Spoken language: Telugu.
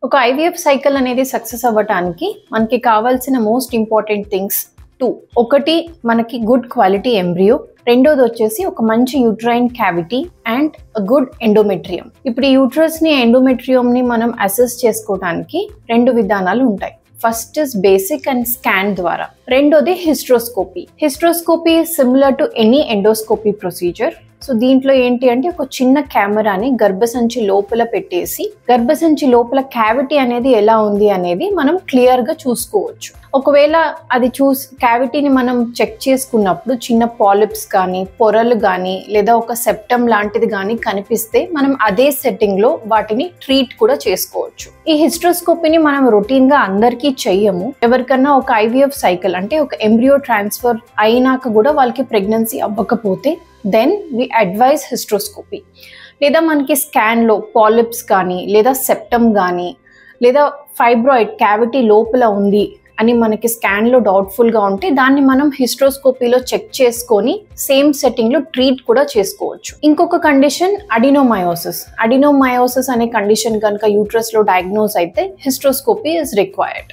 ఒక ఐవీఎఫ్ సైకిల్ అనేది సక్సెస్ అవ్వటానికి మనకి కావాల్సిన మోస్ట్ ఇంపార్టెంట్ థింగ్స్ 2. ఒకటి మనకి గుడ్ క్వాలిటీ ఎంబ్రియో, రెండోది వచ్చేసి ఒక మంచి uterine cavity and good endometrium. ఇప్పుడు ఈ యూట్రస్ ని ఎండోమెట్రియం ని మనం అసెస్ చేసుకోవడానికి 2 విధానాలు ఉంటాయి. First is basic and scan ద్వారా, రెండోది hysteroscopy. Hysteroscopy similar to any endoscopy procedure. So దీంట్లో ఏంటి అంటే ఒక చిన్న కెమెరాని గర్భసంచి లోపల పెట్టేసి గర్భసంచి లోపల క్యావిటీ అనేది ఎలా ఉంది అనేది మనం క్లియర్ గా చూసుకోవచ్చు. ఒకవేళ అది క్యావిటీని మనం చెక్ చేసుకున్నప్పుడు చిన్న పాలిప్స్ కానీ పొరలు కానీ లేదా ఒక సెప్టమ్ లాంటిది కానీ కనిపిస్తే మనం అదే సెట్టింగ్ లో వాటిని ట్రీట్ కూడా చేసుకోవచ్చు. ఈ హిస్ట్రోస్కోపీని మనం రొటీన్ గా అందరికీ చెయ్యము. ఎవరికన్నా ఒక ఐవీఎఫ్ సైకిల్ అంటే ఒక ఎంబ్రియో ట్రాన్స్ఫర్ అయినాక కూడా వాళ్ళకి ప్రెగ్నెన్సీ అవ్వకపోతే దెన్ వి అడ్వైజ్ హిస్ట్రోస్కోపీ. లేదా మనకి స్కాన్లో పాలిప్స్ కానీ లేదా సెప్టమ్ కానీ లేదా ఫైబ్రాయిడ్ క్యావిటీ లోపల ఉంది అని మనకి స్కాన్లో డౌట్ఫుల్గా ఉంటే దాన్ని మనం హిస్ట్రోస్కోపీలో చెక్ చేసుకొని సేమ్ సెట్టింగ్లో ట్రీట్ కూడా చేసుకోవచ్చు. ఇంకొక కండిషన్ అడినోమయోసిస్. అడినోమయోసిస్ అనే కండిషన్ కనుక యూట్రస్లో డయాగ్నోస్ అయితే హిస్ట్రోస్కోపీ ఇస్ రిక్వైర్డ్.